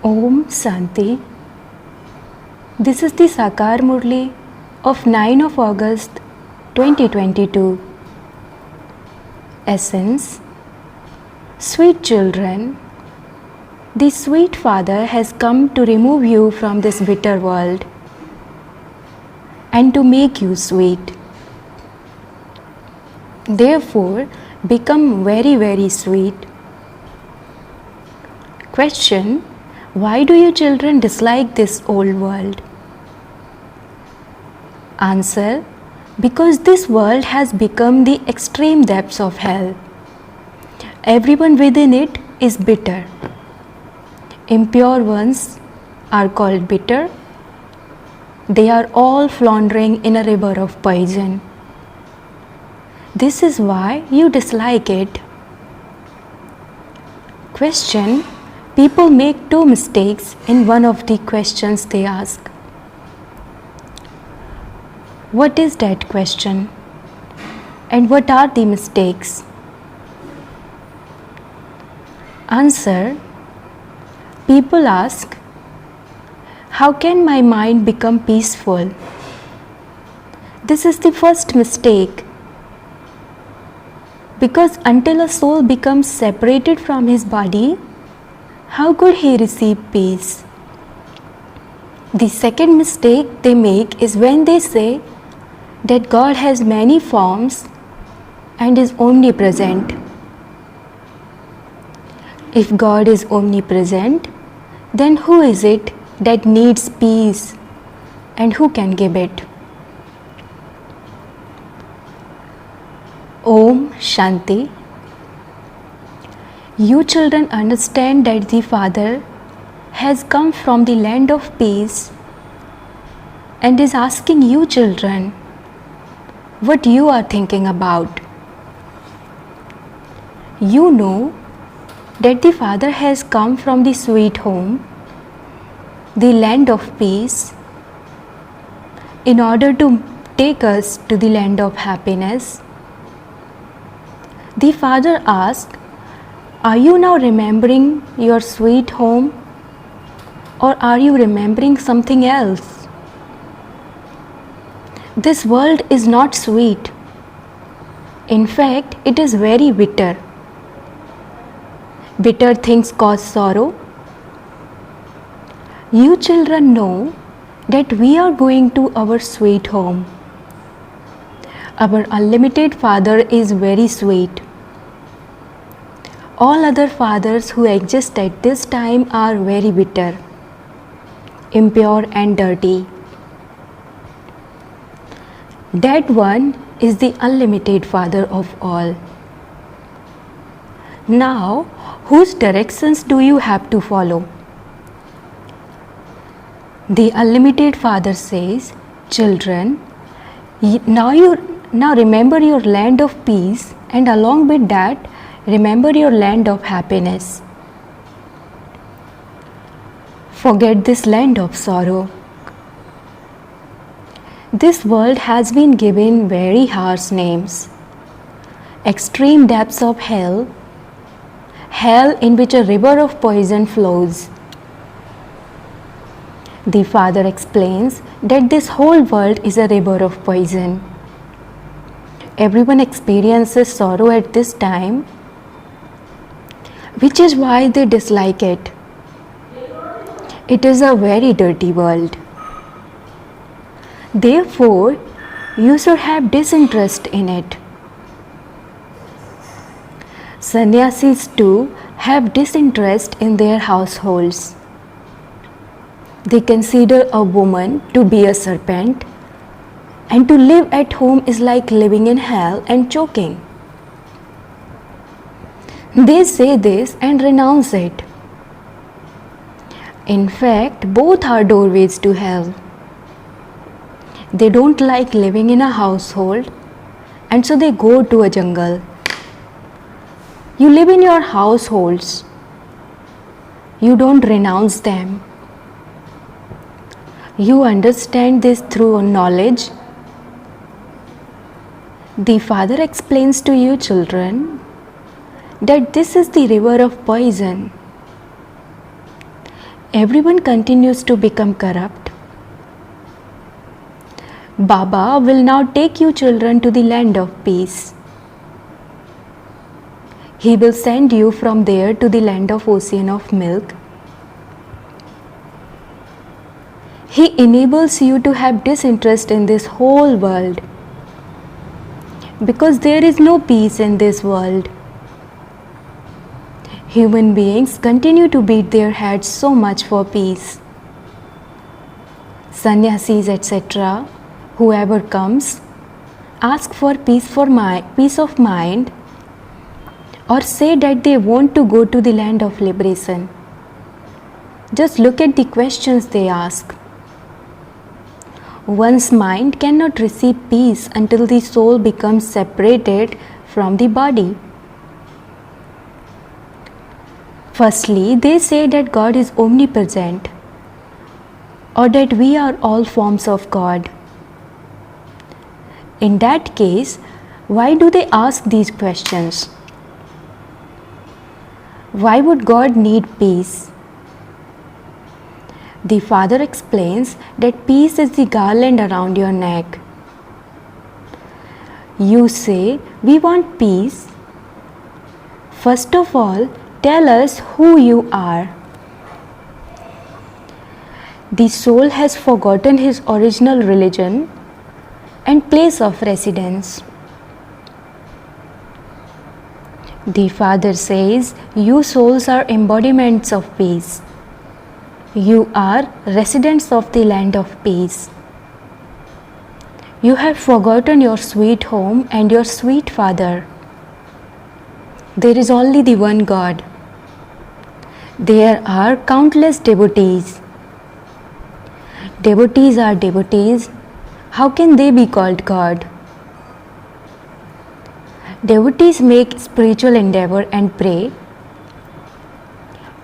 Om Shanti. This is the Sakar Murli of 9 of August 2022. Essence. Sweet children, the sweet Father has come to remove you from this bitter world and to make you sweet. Therefore, become very, very sweet. Question: why do you children dislike this old world? Answer: because this world has become the extreme depths of hell. Everyone within it is bitter. Impure ones are called bitter. They are all floundering in a river of poison. This is why you dislike it. Question: people make two mistakes in one of the questions they ask. What is that question? And what are the mistakes? Answer: people ask, how can my mind become peaceful? This is the first mistake. Because until a soul becomes separated from his body, how could he receive peace? The second mistake they make is when they say that God has many forms and is omnipresent. If God is omnipresent, then who is it that needs peace and who can give it? Om Shanti. You children understand that the Father has come from the land of peace and is asking you children what you are thinking about. You know that the Father has come from the sweet home, the land of peace, in order to take us to the land of happiness. The Father asks, are you now remembering your sweet home, or are you remembering something else? This world is not sweet. In fact, it is very bitter. Bitter things cause sorrow. You children know that we are going to our sweet home. Our unlimited Father is very sweet. All other fathers who exist at this time are very bitter, impure and dirty. That one is the unlimited Father of all. Now, whose directions do you have to follow? The unlimited Father says, children, now remember your land of peace, and along with that, remember your land of happiness. Forget this land of sorrow. This world has been given very harsh names. Extreme depths of hell, hell in which a river of poison flows. The Father explains that this whole world is a river of poison. Everyone experiences sorrow at this time, which is why they dislike it. It is a very dirty world. Therefore, you should have disinterest in it. Sannyasis too have disinterest in their households. They consider a woman to be a serpent, and to live at home is like living in hell and choking. They say this and renounce it. In fact, both are doorways to hell. They don't like living in a household, and so they go to a jungle. You live in your households. You don't renounce them. You understand this through knowledge. The Father explains to you children that this is the river of poison. everyone continues to become corrupt. Baba will now take you children to the land of peace. He will send you from there to the land of ocean of milk. He enables you to have disinterest in this whole world, because there is no peace in this world. Human beings continue to beat their heads so much for peace. Sannyasis, etc., whoever comes, ask for peace of mind, or say that they want to go to the land of liberation. Just look at the questions they ask. One's mind cannot receive peace until the soul becomes separated from the body. Firstly, they say that God is omnipresent, or that we are all forms of God. In that case, why do they ask these questions? Why would God need peace? The Father explains that peace is the garland around your neck. You say, we want peace. First of all, tell us who you are. The soul has forgotten his original religion and place of residence. The Father says, you souls are embodiments of peace. You are residents of the land of peace. You have forgotten your sweet home and your sweet Father. There is only the one God. There are countless devotees. Devotees are devotees. How can they be called God? Devotees make spiritual endeavor and pray,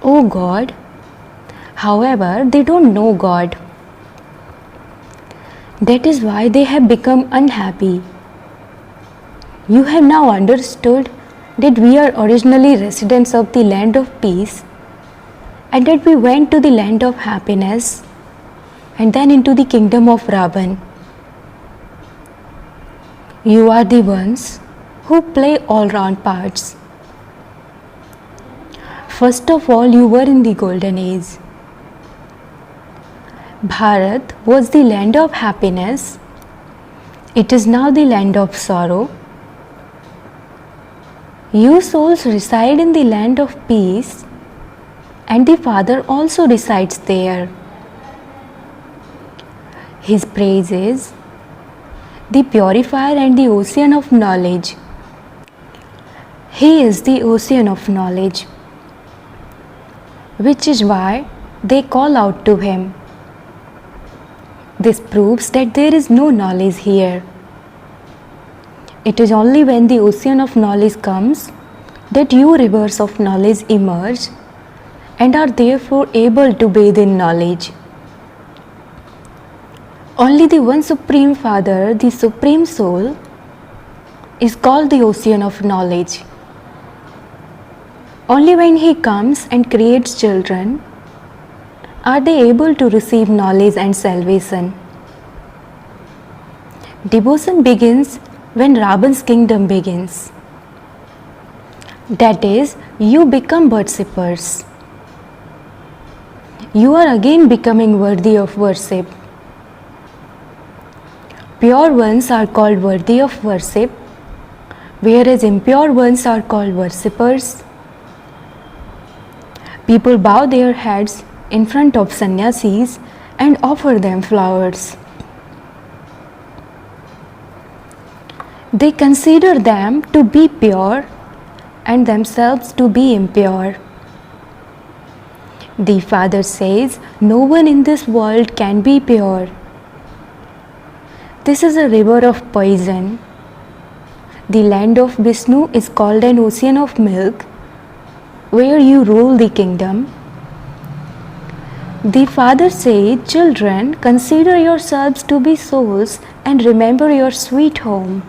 "O God." However, they don't know God. That is why they have become unhappy. You have now understood that we are originally residents of the land of peace, and that we went to the land of happiness and then into the kingdom of Ravan. You are the ones who play all round parts. First of all, you were in the golden age. Bharat was the land of happiness. It is now the land of sorrow. You souls reside in the land of peace, and the Father also resides there. His praise is the purifier and the ocean of knowledge. He is the ocean of knowledge, which is why they call out to him. This proves that there is no knowledge here. It is only when the ocean of knowledge comes that you rivers of knowledge emerge and are therefore able to bathe in knowledge. Only the one Supreme Father, the Supreme Soul, is called the ocean of knowledge. Only when He comes and creates children are they able to receive knowledge and salvation. Devotion begins when Ravan's kingdom begins. That is, you become worshippers. You are again becoming worthy of worship. Pure ones are called worthy of worship, whereas impure ones are called worshippers. People bow their heads in front of sannyasis and offer them flowers. They consider them to be pure and themselves to be impure. The Father says, no one in this world can be pure. This is a river of poison. The land of Vishnu is called an ocean of milk, where you rule the kingdom. The Father said, children, consider yourselves to be souls and remember your sweet home.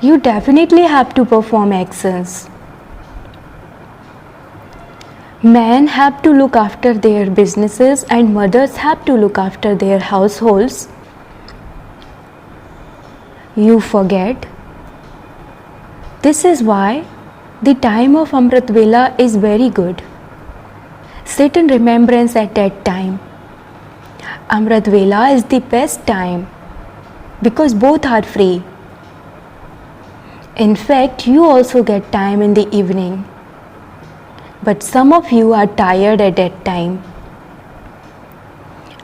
You definitely have to perform actions. Men have to look after their businesses and mothers have to look after their households. You forget. This is why the time of Amrit Vela is very good. Sit in remembrance at that time. Amrit Vela is the best time because both are free. In fact, you also get time in the evening. But some of you are tired at that time.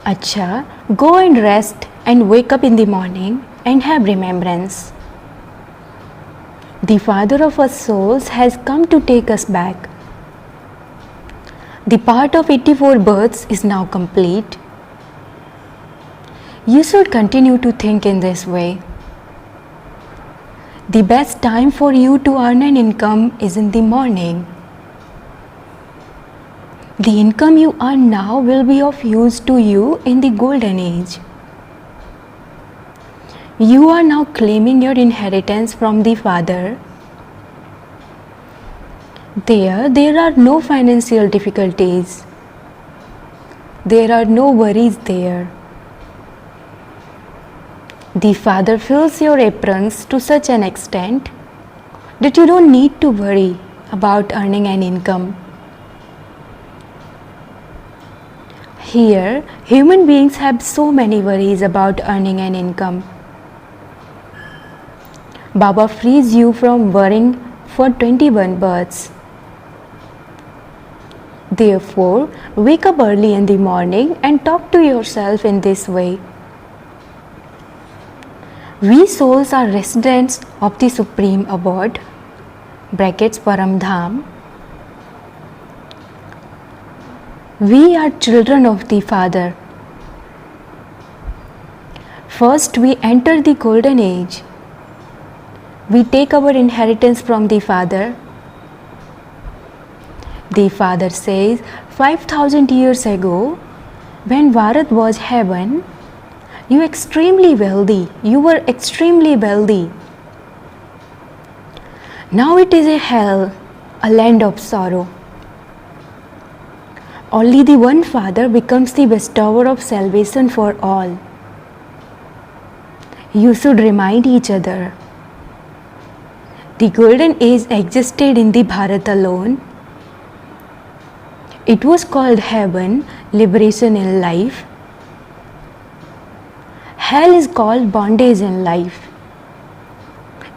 Acha, go and rest and wake up in the morning and have remembrance. The Father of our souls has come to take us back. The part of 84 births is now complete. You should continue to think in this way. The best time for you to earn an income is in the morning. The income you earn now will be of use to you in the golden age. You are now claiming your inheritance from the Father. There are no financial difficulties. There are no worries there. The Father fills your aprons to such an extent that you don't need to worry about earning an income. Here, human beings have so many worries about earning an income. Baba frees you from worrying for 21 births. Therefore, wake up early in the morning and talk to yourself in this way. We souls are residents of the Supreme Abode (Param Dham). We are children of the Father. First, we enter the golden age. We take our inheritance from the Father. The Father says, 5,000 years ago, when Bharat was heaven, you were extremely wealthy. Now it is a hell, a land of sorrow. Only the one Father becomes the bestower of salvation for all. You should remind each other. The golden age existed in the Bharat alone. It was called heaven, liberation in life. Hell is called bondage in life.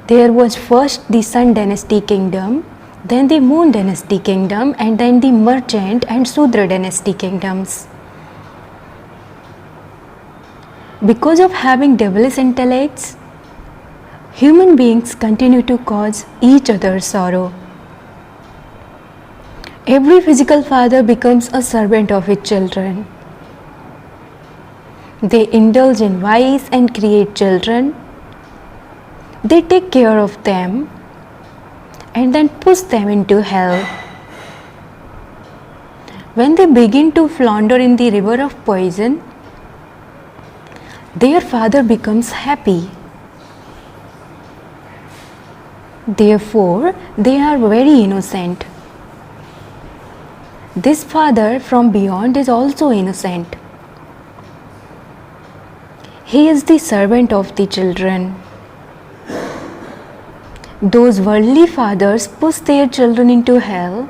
There was first the Sun Dynasty kingdom, then the Moon Dynasty kingdom, and then the Merchant and Sudra Dynasty kingdoms. Because of having devilish intellects, human beings continue to cause each other sorrow. Every physical father becomes a servant of his children. They indulge in vice and create children. They take care of them and then push them into hell. When they begin to flounder in the river of poison, their father becomes happy. Therefore, they are very innocent. This Father from beyond is also innocent. He is the servant of the children. Those worldly fathers push their children into hell,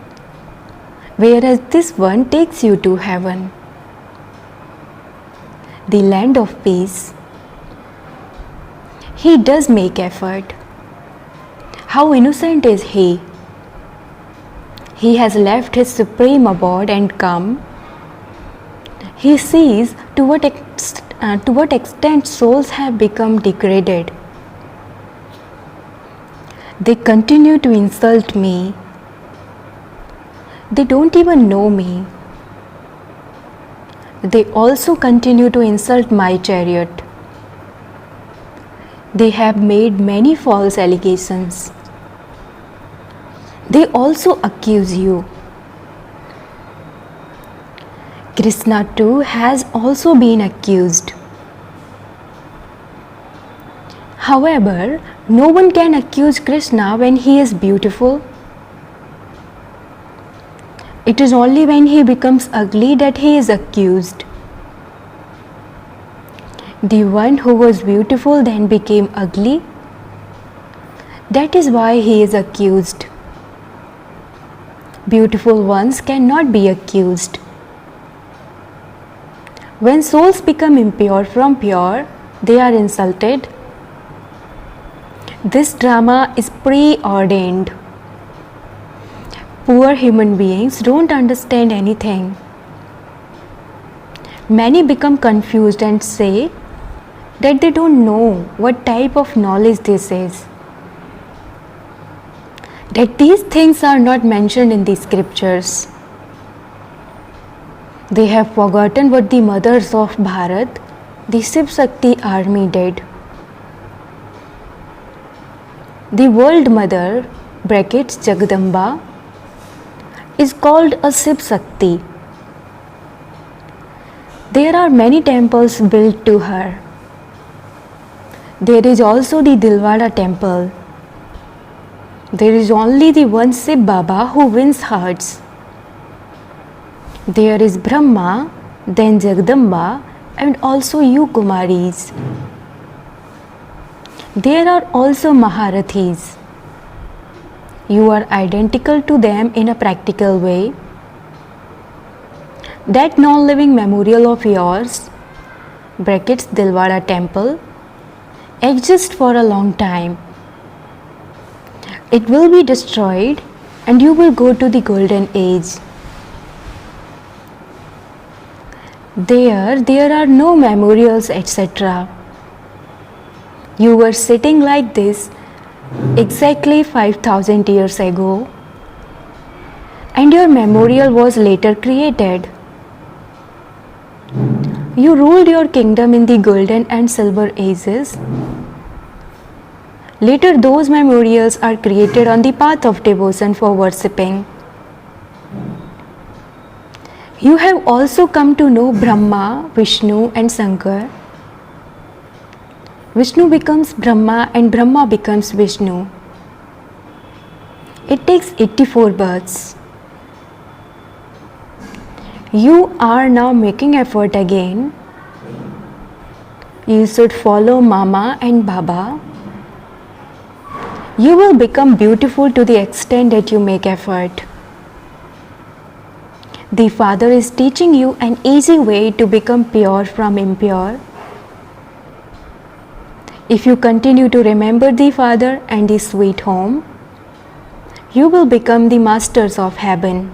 whereas this one takes you to heaven, the land of peace. He does make effort. How innocent is he? He has left his supreme abode and come. He sees to what extent souls have become degraded. They continue to insult me. They don't even know me. They also continue to insult my chariot. They have made many false allegations. They also accuse you. Krishna too has also been accused. However, no one can accuse Krishna when he is beautiful. It is only when he becomes ugly that he is accused. The one who was beautiful then became ugly. That is why he is accused. Beautiful ones cannot be accused. When souls become impure from pure, they are insulted. This drama is preordained. Poor human beings don't understand anything. Many become confused and say that they don't know what type of knowledge this is. That these things are not mentioned in the scriptures. They have forgotten what the mothers of Bharat, the Shiv Shakti army, did. The world mother, brackets Jagadamba, is called a Shiv Shakti. There are many temples built to her. There is also the Dilwara temple. There is only the one Shiv Baba who wins hearts. There is Brahma, then Jagadamba, and also you Kumaris. There are also Maharathis. You are identical to them in a practical way. That non-living memorial of yours, brackets Dilwara temple, exists for a long time. It will be destroyed and you will go to the golden age. There are no memorials, etc. You were sitting like this exactly 5,000 years ago, and your memorial was later created. You ruled your kingdom in the golden and silver ages. Later, those memorials are created on the path of devotion for worshipping. You have also come to know Brahma, Vishnu, and Shankar. Vishnu becomes Brahma and Brahma becomes Vishnu. It takes 84 births. You are now making effort again. You should follow Mama and Baba. You will become beautiful to the extent that you make effort. The Father is teaching you an easy way to become pure from impure. If you continue to remember the Father and the sweet home, you will become the masters of heaven.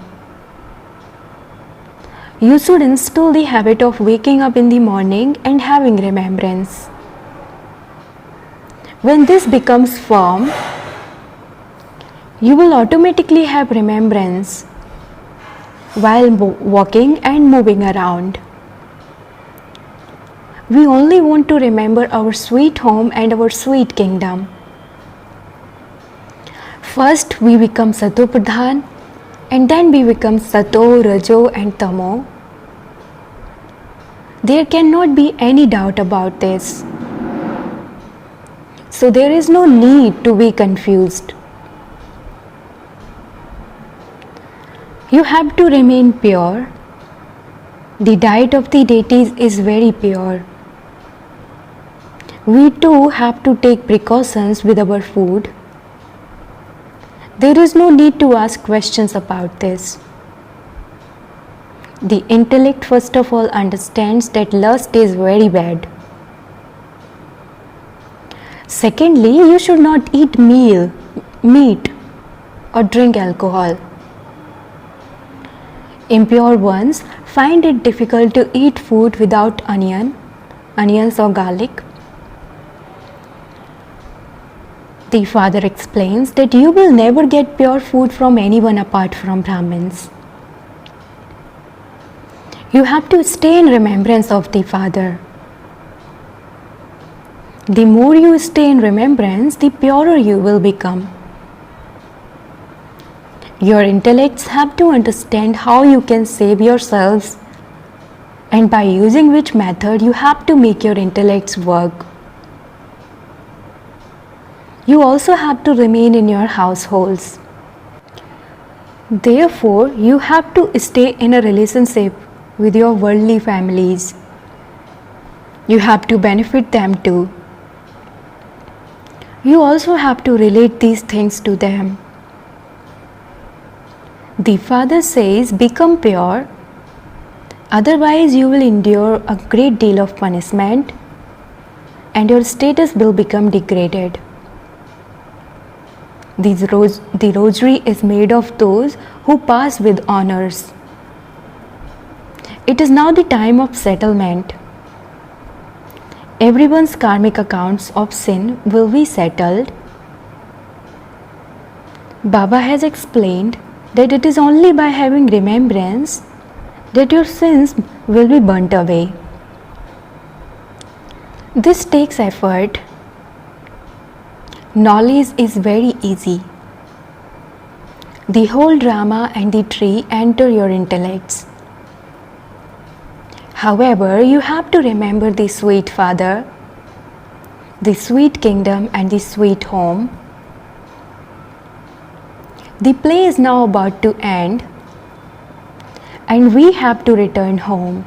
You should instill the habit of waking up in the morning and having remembrance. When this becomes firm, you will automatically have remembrance while walking and moving around. We only want to remember our sweet home and our sweet kingdom. First we become Sato Pradhan and then we become Sato, Rajo and Tamo. There cannot be any doubt about this. So there is no need to be confused. You have to remain pure. The diet of the deities is very pure. We too have to take precautions with our food. There is no need to ask questions about this. The intellect first of all understands that lust is very bad. Secondly, you should not eat meat or drink alcohol. Impure ones find it difficult to eat food without onions or garlic. The Father explains that you will never get pure food from anyone apart from Brahmins. You have to stay in remembrance of the Father. The more you stay in remembrance, the purer you will become. Your intellects have to understand how you can save yourselves and by using which method you have to make your intellects work. You also have to remain in your households. Therefore, you have to stay in a relationship with your worldly families. You have to benefit them too. You also have to relate these things to them. The Father says, become pure, otherwise you will endure a great deal of punishment and your status will become degraded. The rosary is made of those who pass with honors. It is now the time of settlement. Everyone's karmic accounts of sin will be settled. Baba has explained that it is only by having remembrance that your sins will be burnt away. This takes effort. Knowledge is very easy. The whole drama and the tree enter your intellects. However, you have to remember the sweet Father, the sweet kingdom and the sweet home. The play is now about to end and we have to return home.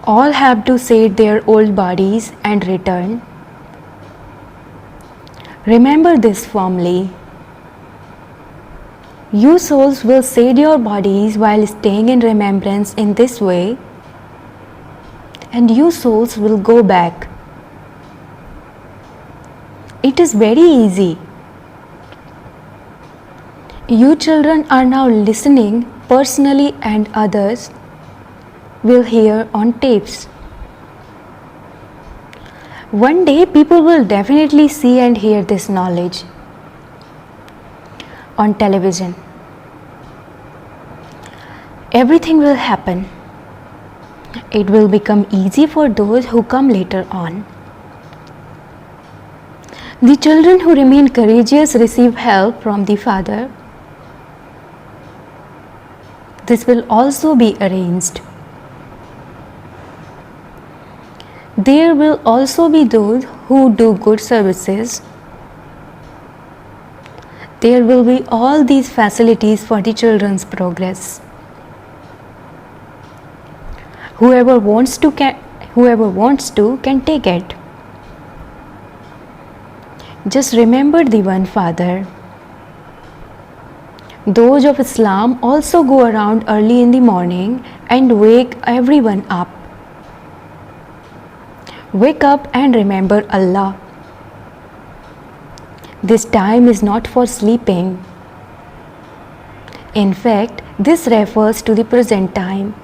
All have to shed their old bodies and return. Remember this firmly. You souls will shed your bodies while staying in remembrance in this way, and you souls will go back. It is very easy. You children are now listening personally and others will hear on tapes. One day people will definitely see and hear this knowledge on television. Everything will happen. It will become easy for those who come later on. The children who remain courageous receive help from the Father. This will also be arranged. There will also be those who do good services. There will be all these facilities for the children's progress. Whoever wants to can take it. Just remember the one Father. Those of Islam also go around early in the morning and wake everyone up. Wake up and remember Allah. This time is not for sleeping. In fact, this refers to the present time.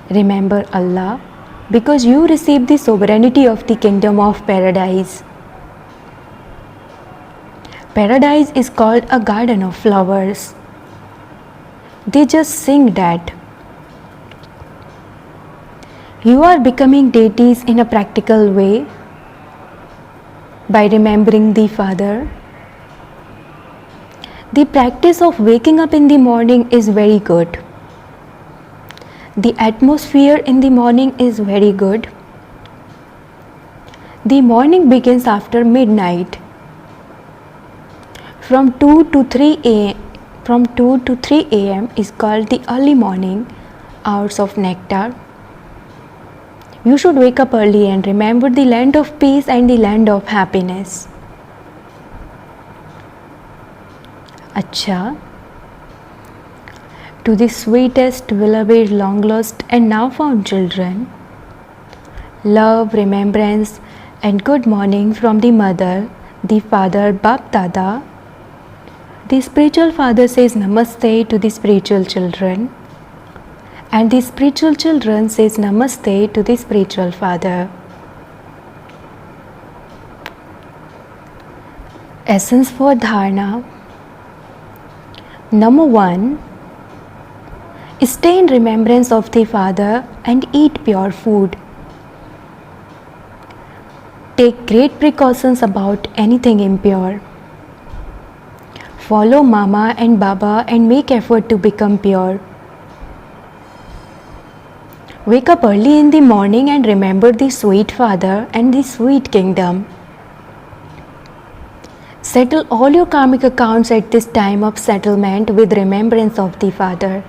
Remember Allah because you receive the sovereignty of the kingdom of paradise. Paradise is called a garden of flowers. They just sing that. You are becoming deities in a practical way by remembering the Father. The practice of waking up in the morning is very good. The atmosphere in the morning is very good. The morning begins after midnight. From 2 to 3 a.m. is called the early morning hours of nectar. You should wake up early and remember the land of peace and the land of happiness. Acha. To the sweetest, beloved, long lost and now found children, love, remembrance and good morning from the mother, the father, Bap Dada. The spiritual father says Namaste to the spiritual children, and the spiritual children says Namaste to the spiritual father. Essence for Dharana. Number 1. Stay in remembrance of the Father and eat pure food. Take great precautions about anything impure. Follow Mama and Baba and make effort to become pure. Wake up early in the morning and remember the sweet Father and the sweet kingdom. Settle all your karmic accounts at this time of settlement with remembrance of the Father.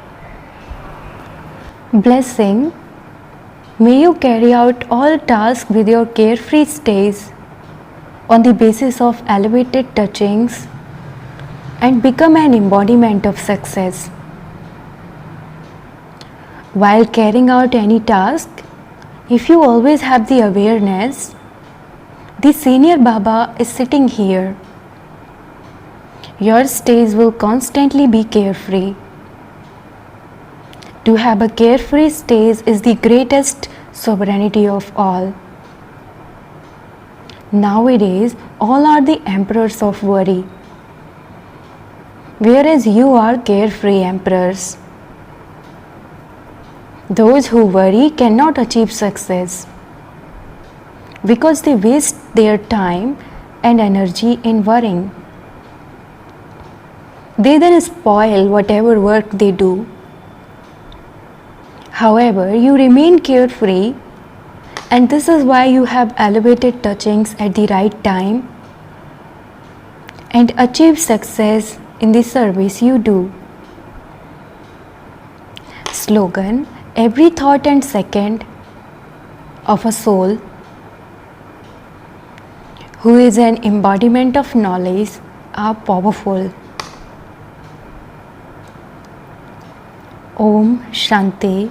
Blessing. May you carry out all tasks with your carefree stays on the basis of elevated touchings and become an embodiment of success. While carrying out any task, if you always have the awareness, the Senior Baba is sitting here. Your stays will constantly be carefree. To have a carefree stays is the greatest sovereignty of all. Nowadays, all are the emperors of worry, whereas you are carefree emperors. Those who worry cannot achieve success because they waste their time and energy in worrying. They then spoil whatever work they do. However, you remain carefree, and this is why you have elevated touchings at the right time and achieve success in the service you do. Slogan: every thought and second of a soul who is an embodiment of knowledge are powerful. Om Shanti.